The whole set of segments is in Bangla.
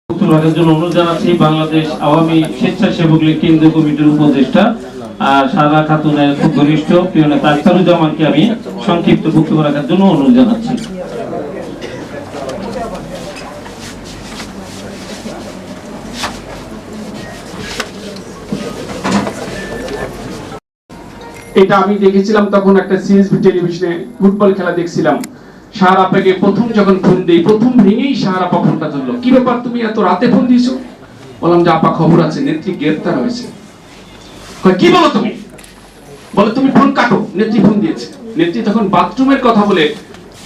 বক্তব্য রাখার জন্য অনুরোধ জানাচ্ছি বাংলাদেশ আওয়ামী স্বেচ্ছাসেবক লীগ কেন্দ্রীয় কমিটির উপদেষ্টা সারা খাতুনের খুব ঘনিষ্ঠ প্রিয় নেতা আখতারুজ্জামানকে আমি সংক্ষিপ্ত বক্তব্য রাখার জন্য অনুরোধ জানাচ্ছি। এটা আমি দেখেছিলাম তখন একটা সিএসবি টেলিভিশনে ফুটবল খেলা দেখছিলাম। শাহর আপাকে প্রথম যখন ফোন দেই, প্রথম রিংয়েই শাহর আপা ফোনটা ধরলো। কি ব্যাপার, তুমি এত রাতে ফোন দিয়েছো? বললাম যে আপা খবর আছে, নেত্রী গ্রেফতার হয়েছে। কি বলো তুমি? বলে তুমি ফোন কাটো, নেত্রী ফোন দিয়েছে। নেত্রী তখন বাথরুমের কথা বলে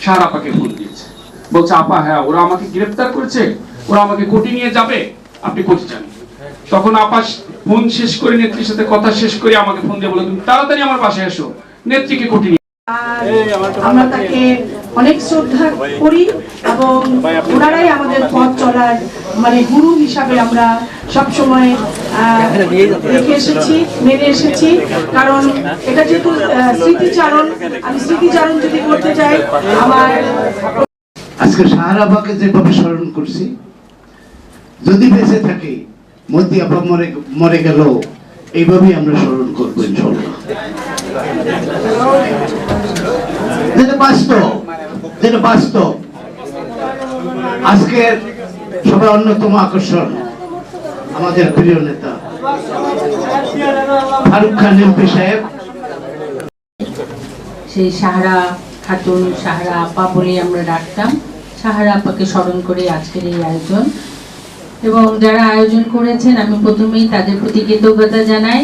শাহর আপাকে ফোন দিয়েছে। বলছে আপা হ্যাঁ, ওরা আমাকে গ্রেফতার করেছে, ওরা আমাকে কোর্টে নিয়ে যাবে, আপনি কোর্টে যান। তখন আপা ফোন শেষ করে নেত্রীর সাথে কথা শেষ করে আমাকে ফোন দিয়ে বলে তুমি তাড়াতাড়ি আমার বাসায় এসো, নেত্রীকে কোর্টে নিয়ে। আমরা তাকে অনেক শ্রদ্ধা করি এবং ওনারাই আমাদের পথ চলার গুরু হিসাবে আমরা সবসময় দেখে এসেছি, মেনে এসেছি। কারণ এটা যেহেতু স্মৃতিচারণ, আমি স্মৃতিচারণ যদি করতে চাই, আমার আজকে শাহর আপাকে যেভাবে স্মরণ করছি, যদি বেঁচে থাকি মতি আপা মরে গেল, এইভাবেই আমরা স্মরণ করবো ইনশাআল্লাহ। যেটা বাস্তব আজকের সবার অন্যতম আকর্ষণ আমাদের প্রিয় নেতা ফারুক খান এমপি সাহেব। সেই সাহারা খাতুন, সাহারা আপা বলে আমরা ডাকতাম। সাহারা আপাকে স্মরণ করে আজকের এই আয়োজন, এবং যারা আয়োজন করেছেন আমি প্রথমেই তাদের প্রতি কৃতজ্ঞতা জানাই।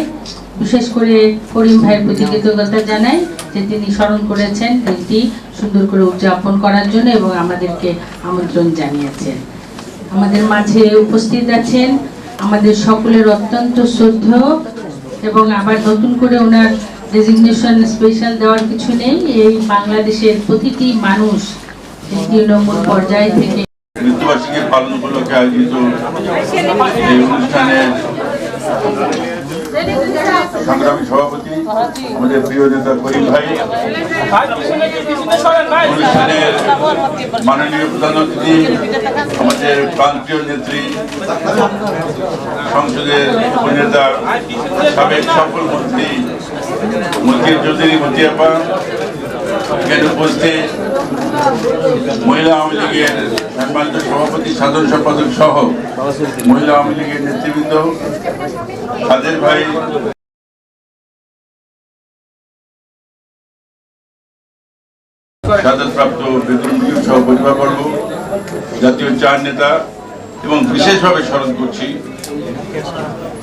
বিশেষ করে করিম ভাইয়ের প্রতি কৃতজ্ঞতা জানাই যে তিনি স্মরণ করেছেন দিনটি সুন্দর করে উদযাপন করার জন্য এবং আমাদেরকে আমন্ত্রণ জানিয়েছেন। আমাদের মাঝে উপস্থিত আছেন আমাদের সকলের অত্যন্ত শ্রদ্ধেয়, এবং আবার নতুন করে ওনার ডেজিগনেশন স্পেশাল দেওয়ার কিছু নেই। এই বাংলাদেশের প্রতিটি মানুষ তৃণমূল পর্যায় থেকে মৃত্যুবার্ষিকী পালন উপলক্ষে আয়োজিত এই অনুষ্ঠানের সংগ্রামী সভাপতি আমাদের প্রিয় নেতা করিম ভাই, অনুষ্ঠানের মাননীয় প্রধান অতিথি আমাদের প্রান্তীয় নেত্রী, সংসদের উপনেতা, সাবেক সফল মন্ত্রী মতিউর চৌধুরী মতি আপা, এখানে উপস্থিত মহিলা আওয়ামী লীগের সম্মানিত সভাপতি, সাধারণ সম্পাদক সহ মহিলা আওয়ামী লীগের নেতৃবৃন্দ, কাদের ভাই, সাজাদপ্রাপ্ত বেতনভোগী সহ পরিবারবর্গ, জাতীয় চার নেতা, এবং বিশেষভাবে স্মরণ করছি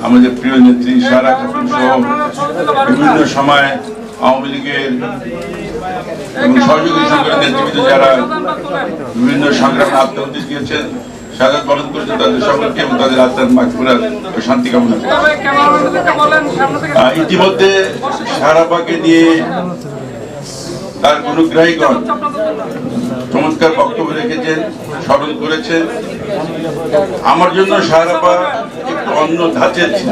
আমাদের প্রিয় নেত্রী সারা খাতুন সহ বিভিন্ন সময় আওয়ামী লীগের এবং সহযোগী সংগঠনের নেতৃবৃন্দ যারা বিভিন্ন সংগ্রামে আত্মাহুতি দিয়েছেন, শাহাদাত বরণ করেছেন, তাদের সকলকে এবং তাদের আত্মার মাগফিরাত ও শান্তি কামনা করি। ইতিমধ্যে শাহর আপাকে নিয়ে তার গুণগ্রাহীগণ চমৎকার বক্তব্য রেখেছেন, স্মরণ করেছেন। আমার জন্য শাহর আপা একটু অন্য ধাঁচের ছিল।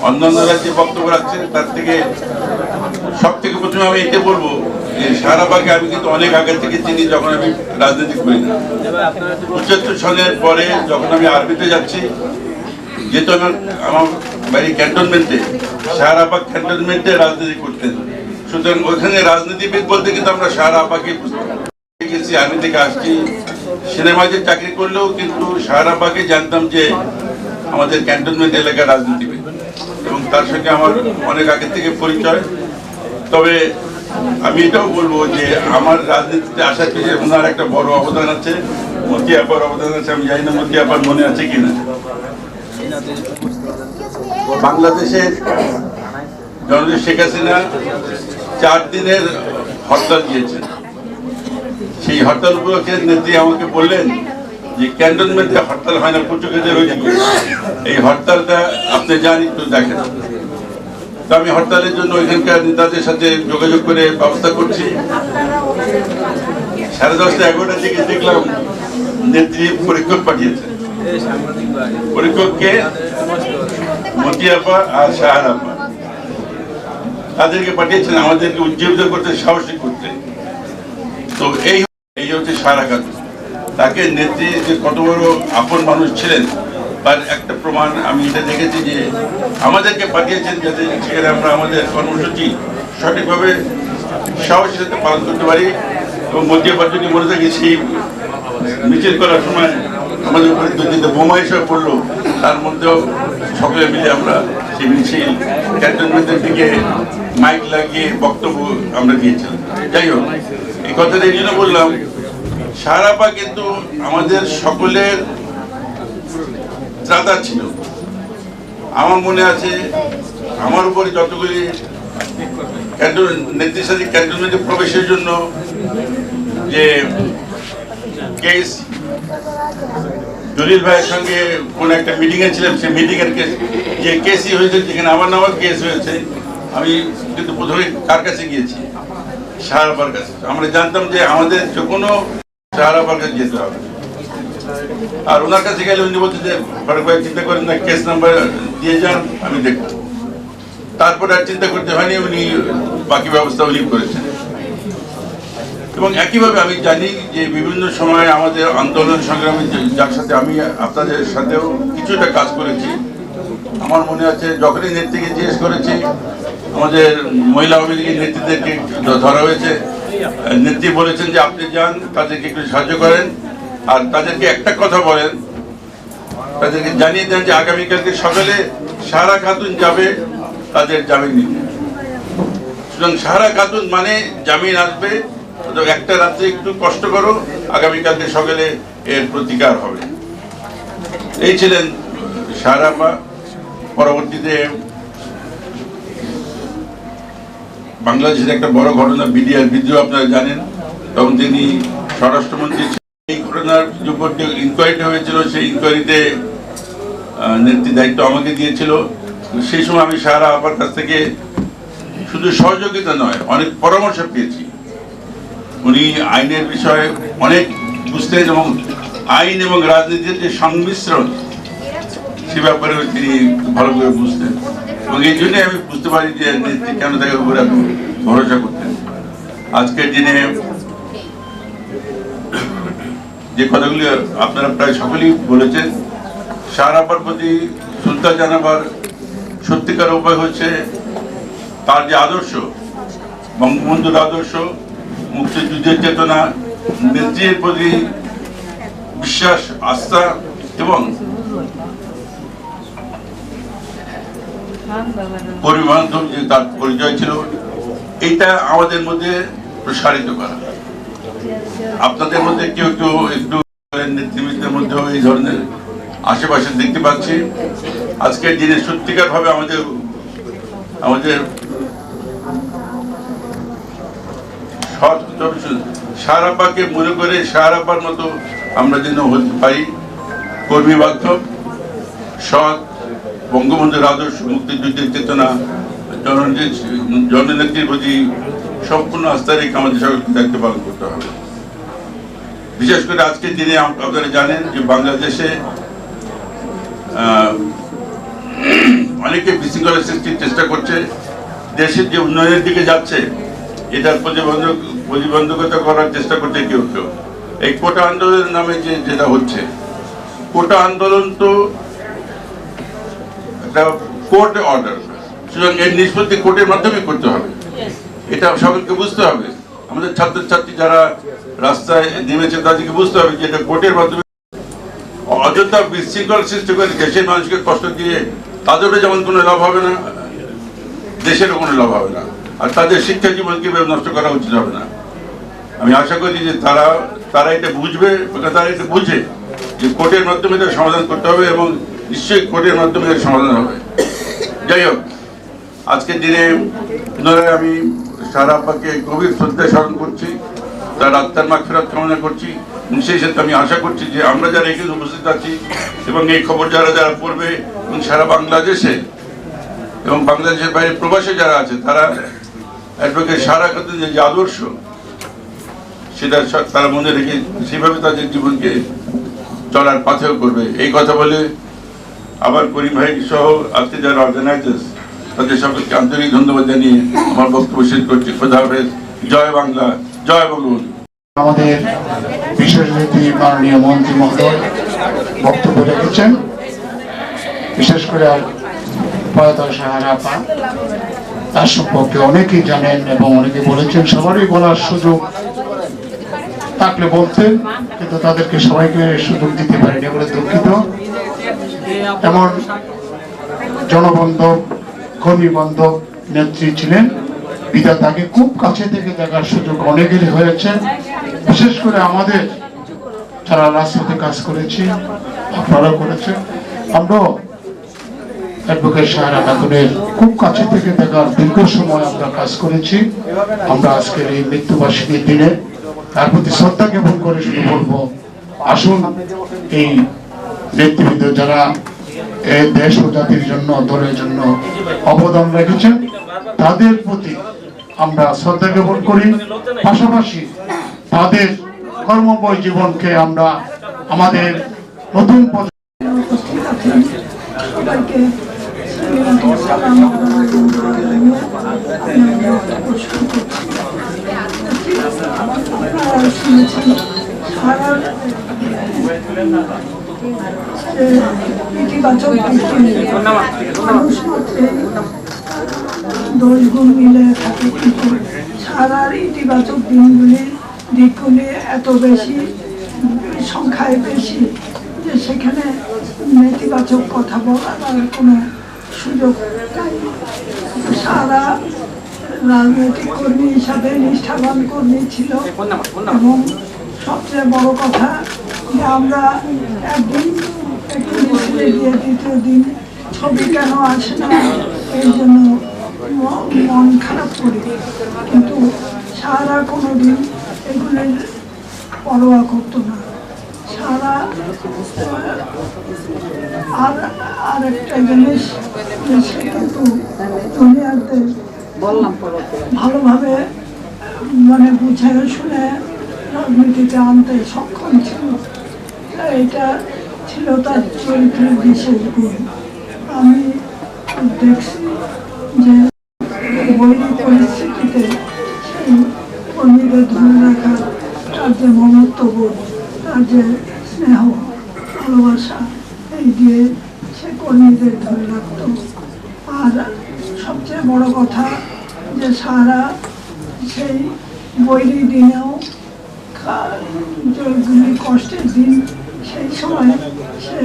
অন্যান্যরা যে বক্তব্য রাখছেন তার থেকে সব থেকে প্রথমে আমি এতে বলবো যে শাহর আপাকে আমি কিন্তু অনেক আগে থেকে চিনি, যখন আমি রাজনীতি করি না। ৭৫ সনের পরে যখন আমি আরবিতে যাচ্ছি, যেহেতু আমার বাড়ি ক্যান্টনমেন্টে, শাহর আপা ক্যান্টনমেন্টে রাজনীতি করতেন, সুতরাং ওইখানে রাজনীতিবিদ বলতে কিন্তু আমরা শাহর আপাকে গেছি। আর্মি থেকে আসছি, সিনেমাতে চাকরি করলেও কিন্তু শাহর আপাকে জানতাম যে আমাদের ক্যান্টনমেন্ট এলাকার রাজনীতিবিদ, এবং তার সঙ্গে আমার অনেক আগে থেকে পরিচয়। তবে আমি এটাও বলবো যে আমার রাজনীতিতে আসার পিছনে ওনার একটা বড় অবদান আছে, মতি আপার অবদান আছে। আমি জানি না মতি আপার মনে আছে কিনা। বাংলাদেশের জননেত্রী শেখ হাসিনা 4 দিনের হরতাল দিয়েছেন। সেই হরতাল উপলক্ষে নেত্রী আমাকে বললেন যে ক্যান্টনমেন্টে হরতাল হয় না, পুচুকেদের ওই এই হরতালটা আপনি যান একটু দেখেন। তো আমি হরতালের জন্য ওইখানকার নেতাদের সাথে যোগাযোগ করে ব্যবস্থা করছি। 10:30 11টার দিকে দেখলাম নেত্রী পরীক্ষক পাঠিয়েছেন। পরীক্ষককে মতি আপা আর শাহর আপা, তাদেরকে পাঠিয়েছেন আমাদেরকে উজ্জীবিত করতে, সাহসী করতে। তো এই হচ্ছে সারা খাতুন। তাকে নেত্রী যে কত বড় আপন মানুষ ছিলেন তার একটা প্রমাণ আমি এটা দেখেছি যে আমাদেরকে পাঠিয়েছেন যাতে সেখানে আমরা আমাদের কর্মসূচি সঠিকভাবে সাহসের সাথে পালন করতে পারি। এবং মধ্যবার যদি মনে থাকি সেই মিছিল করার সময় আমাদের উপরে দু তিনটে বোমা এসে পড়লো, তার মধ্যেও সকলে মিলে আমরা সেই মিছিল ক্যান্টনমেন্টের দিকে মাইক লাগিয়ে বক্তব্য আমরা দিয়েছিলাম। যাই হোক, এই কথাটা এই জন্য বললাম, সাহারাপা কিন্তু আমাদের সকলের ত্রাতা ছিল। আমার মনে আছে আমার উপরে যতগুলি নেত্রীর সাথে ক্যান্টনমেন্টে প্রবেশের জন্য যে কেস জলিল ভাইয়ের সঙ্গে কোন একটা মিটিং এ ছিলাম, সেই মিটিং এর যে কেসই হয়েছে, যেখানে আমার নামে কেস হয়েছে, আমি কিন্তু প্রথমে কার কাছে গিয়েছি? সাহারাপার কাছে। আমরা জানতাম যে আমাদের যে কোনো সাহারাপার কাছে যেতে হবে, আর ওনার কাছে গেলে উনি বলতে যে ফারুক ভাই চিন্তা করেন না, কেস নাম্বার দিয়ে যান, আমি দেখব। তারপরে আর চিন্তা করতে হয়নি, উনি বাকি ব্যবস্থা উনি করেছেন। এবং একইভাবে আমি জানি যে বিভিন্ন সময় আমাদের আন্দোলন সংগ্রামে যার সাথে আমি আপনাদের সাথেও কিছুটা কাজ করেছি, আমার মনে আছে যখনই নেত্রীকে জিজ্ঞেস করেছি, আমাদের মহিলা আওয়ামী লীগের নেতৃত্বদেরকে ধরা হয়েছে, নেত্রী বলেছেন যে আপনি যান, তাদেরকে একটু সাহায্য করেন, আর তাদেরকে একটা কথা বলেন, তাদেরকে জানিয়ে দেন যে আগামীকালকে সকালে সাহারা খাতুন যাবে তাদের জামিন নিতে। সুতরাং সাহারা খাতুন মানে জামিন আসবে, একটা রাত্রে একটু কষ্ট করো, আগামীকালকে সকালে এর প্রতিকার হবে। এই ছিলেন সাহারাপা। পরবর্তীতে বাংলাদেশের একটা বড় ঘটনা বিডিআর বিদ্রোহ আপনারা জানেন, তখন তিনি স্বরাষ্ট্রমন্ত্রী। এই ঘটনার উপর যে ইনকোয়ারিটা হয়েছিল, সেই ইনকোয়ারিতে নেত্রী দায়িত্ব আমাকে দিয়েছিল। সেই সময় আমি সাহারা আপার কাছ থেকে শুধু সহযোগিতা নয়, অনেক পরামর্শ পেয়েছি। উনি আইনের বিষয়ে অনেক বুঝতেন এবং আইন এবং রাজনীতির যে সংমিশ্রণ সে ব্যাপারে তিনি ভালো করে বুঝতেন, এবং এই জন্যই আমি বুঝতে পারি যে নেত্রী কেন তাকে উপরে ভরসা করতেন। আজকের দিনে যে কথাগুলি আপনারা প্রায় সকলেই বলেছেন, সাহারাপার প্রতি শ্রদ্ধা জানাবার সত্যিকার উপায় হচ্ছে তার যে আদর্শ, বঙ্গবন্ধুর আদর্শ, মুক্তিযুদ্ধের চেতনা, নেত্রীর প্রতি বিশ্বাস, আস্থা এবং পরিবান্ধব যে তার পরিচয় ছিল, এইটা আমাদের মধ্যে প্রসারিত করা। আপনাদের মধ্যে কেউ কেউ একটু নেতৃবৃন্দের মধ্যেও এই ধরনের আশেপাশে দেখতে পাচ্ছি। আজকের দিনে সত্যিকার ভাবে আমাদের সাহারাপাকে মনে করে সাহারাপার মতো আমরা যেন হতে পারি কর্মী বান্ধব, সৎ, বঙ্গবন্ধুর আদর্শ, মুক্তিযুদ্ধের চেতনা, জননেত্রীর প্রতি সম্পূর্ণ আস্থা রেখে আমাদের সকলকে দায়িত্ব পালন করতে হবে। বিশেষ করে আজকের দিনে আপনারা জানেন যে বাংলাদেশে অনেকে বিশৃঙ্খলা সৃষ্টির চেষ্টা করছে, দেশের যে উন্নয়নের দিকে যাচ্ছে এটার প্রতিবন্ধকতা করার চেষ্টা করছে কেউ কেউ। এই কোটা আন্দোলনের নামে যেটা হচ্ছে, কোটা আন্দোলন তো একটা কোর্ট অর্ডার, সুতরাং এর নিষ্পত্তি কোর্টের মাধ্যমে করতে হবে, এটা সকলকে বুঝতে হবে। আমাদের ছাত্রছাত্রী যারা রাস্তায় নেমেছে তাদেরকে বুঝতে হবে যে এটা কোর্টের মাধ্যমে। অযথা বিশৃঙ্খল সৃষ্টি করে দেশের মানুষকে কষ্ট দিয়ে তাদেরও যেমন কোনো লাভ হবে না, দেশেরও কোনো লাভ হবে না, আর তাদের শিক্ষা জীবনকে নষ্ট করা উচিত হবে না। আমি আশা করি যে তারা এটা বুঝবে, তারা এটা বুঝে যে কোর্টের মাধ্যমে এটা সমাধান করতে হবে, এবং নিশ্চয়ই কোর্টের মাধ্যমে এর সমাধান হবে। যাই হোক, আজকের দিনে পুনরায় আমি সাহারাপাকে গভীর শ্রদ্ধা স্মরণ করছি, তার আত্মার মাগফিরাত কামনা করছি, এবং সেই সাথে আমি আশা করছি যে আমরা যারা এখানে উপস্থিত আছি এবং এই খবর যারা পড়বে, এবং সারা বাংলাদেশে এবং বাংলাদেশের বাইরে প্রবাসে যারা আছে, তারা অ্যাডভোকেট সাহারা খাতুনের যে আদর্শ সেটা তারা মনে রেখে সেভাবে তাদের জীবনকে চলার পাথেও করবে। এই কথা বলে আবার করিম ভাই সহ আজকে যারা অর্গানাইজার্স তাদের সকলকে আন্তরিক ধন্যবাদ জানিয়ে আমার বক্তব্য শেষ করছি। খোদা হাফেজ। জয় বাংলা, জয় বঙ্গবন্ধু। আমাদের বিশেষ অতিথি মাননীয় মন্ত্রী মহোদয় বক্তব্য রেখেছেন। বিশেষ করে প্রয়াত সাহারা আপা, তার সম্পর্কে অনেকেই জানেন এবং অনেকে বলেছেন, সবারই বলার সুযোগ থাকলে বলতেন, কিন্তু তাদেরকে সবাইকে সুযোগ দিতে পারেনি বলে দুঃখিত। এমন জনবান্ধব, কর্মী বান্ধব নেত্রী ছিলেন, পিতা তাকে খুব কাছে থেকে দেখার সুযোগ অনেকেরই হয়েছে। বিশেষ করে আমাদের যারা রাজনীতি কাজ করেছি, আপনারা করেছেন, আমরাও অ্যাডভোকেট সাহারা খাতুনের খুব কাছে থেকে দেখার দীর্ঘ সময় আমরা কাজ করেছি। আমরা আজকের এই মৃত্যুবার্ষিকীর দিনে তার প্রতি শ্রদ্ধা জ্ঞাপন করে শুধু বলবো, আসুন এই নেতৃবৃন্দ যারা এই দেশ ও জাতির জন্য, দলের জন্য অবদান রেখেছেন, তাদের প্রতি আমরা শ্রদ্ধা জ্ঞাপন করি। পাশাপাশি তাদের কর্মময় জীবনকে আমরা আমাদের নতুন সবাইকে সালাম আপনারা শুনেছেন সারার ইতিবাচক মানুষ মাত্রে 10 গুণ মিলে থাকে, কিন্তু সারার ইতিবাচক দিকগুলি এত বেশি সংখ্যায় বেশি যে সেখানে নেতিবাচক কথা বলার কোনো সুযোগ নাই। সারা রাজনৈতিক কর্মী হিসাবে নিষ্ঠাবান কর্মী ছিল এবং সবচেয়ে বড় কথা যে আমরা একদিন একটু মিছিলে গিয়ে দ্বিতীয় দিন ছবি কেন আসে না এই জন্য মন খারাপ করি, কিন্তু সারা কোনোদিন এগুলির পরোয়া করতো না। সারা আর একটা জিনিস, সে কিন্তু দুনিয়াতে ভালোভাবে মানে বুঝে শুনে রাজনীতিতে আনতে সক্ষম ছিল। এটা ছিল তার চরিত্রের বিশেষ গুণ। আমি দেখছি যে বৈরী পরিস্থিতিতে সেই কর্মীদের ধরে রাখার তার যে মমত্ববোধ, তার যে স্নেহ ভালোবাসা, এই দিয়ে সে কর্মীদের ধরে রাখত। আর সবচেয়ে বড় কথা যে সারা সেই বৈরী দিনেও যেগুলি কষ্টের দিন, সেই সময় সে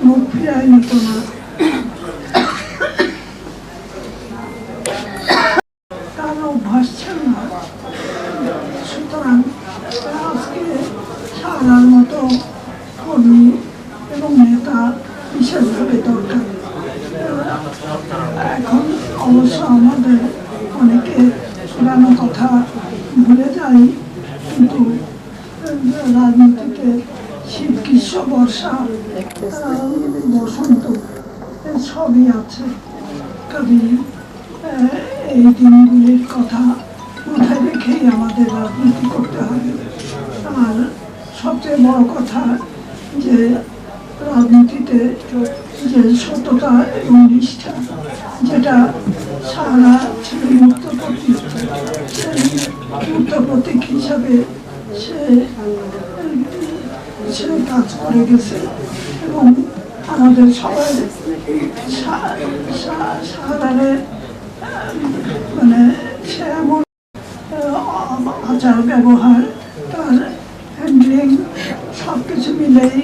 মুখ ফিরায় নিত না। তার অভ্যাস ছিল না। সুতরাং আজকে সারার মতো কর্মী এবং নেতা বিশেষভাবে দরকার। এখন অবশ্য আমাদের অনেকে পুরানো কথা ভুলে যাই, কিন্তু রাজনীতিতে শীত, গ্রীষ্ম, বর্ষা, বসন্ত সবই আছে। কাজে এই দিনগুলির কথা মাথায় রেখেই আমাদের রাজনীতি করতে হবে। আর সবচেয়ে বড় কথা যে রাজনীতিতে যে সততা এবং নিষ্ঠা, যেটা সারা ছিল মুক্ত প্রতীক, সেই মুক্ত প্রতীক হিসাবে সে কাজ করে গেছে এবং আমাদের সবাই সারারে মানে সে এমন আচার ব্যবহার, তার হ্যান্ডলিং সব কিছু মিলেই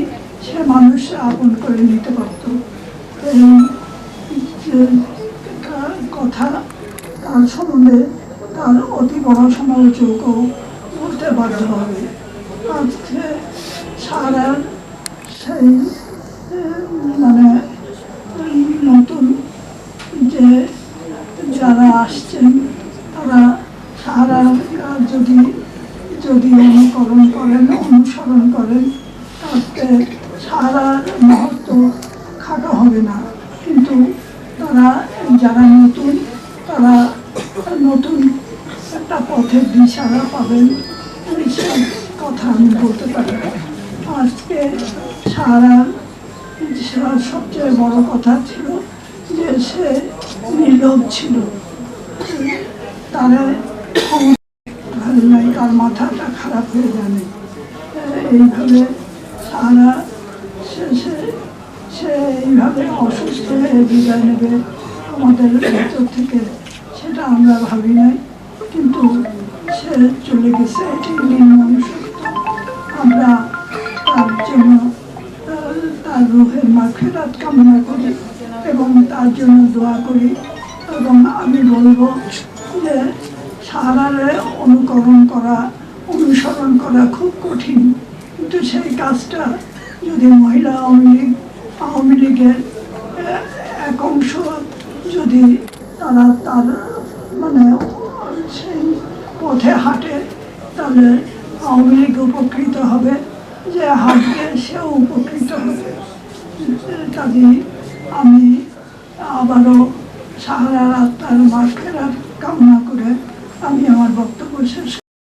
সে মানুষকে আপন করে নিতে পারত। এই কথা তার সম্বন্ধে তার অতি বড় সমালোচকও বলতে বাধ্য হবে। আজকে সারা সেই মানে নতুন যে যারা আসছেন, তারা সারা যদি অনুকরণ করেন, অনুসরণ করেন, তাতে সারা মুহূর্ত খাটো হবে না। কিন্তু তারা যারা নতুন, তারা নতুন একটা পথের দিশারা পাবেন, সেই কথা আমি বলতে পারি। আজকে সারা সবচেয়ে বড় কথা ছিল যে সে নীরব ছিল। তারা তার মাথাটা খারাপ হয়ে জানে এইভাবে সারা সে এইভাবে বিদায় নেবে আমাদের ভেতর থেকে, সেটা আমরা ভাবি নাই, কিন্তু সে চলে গেছে, এটি নির্মনুষ্যত্ব। আমরা তার জন্য তার রুহের মাগফিরাত কামনা করি এবং তার জন্য দোয়া করি। এবং আমি বলবো যে সাহারারে অনুসরণ করা খুব কঠিন, কিন্তু সেই কাজটা যদি মহিলা আওয়ামী লীগের এক অংশ যদি তারা তার মানে সেই পথে হাঁটে, তাহলে আওয়ামী লীগ উপকৃত হবে, যে হাঁটবে সেও উপকৃত হবে। কাজে আমি আবারও সাহারার আত্মার মাগফিরাত কামনা করে আমি আমার বক্তব্য শেষ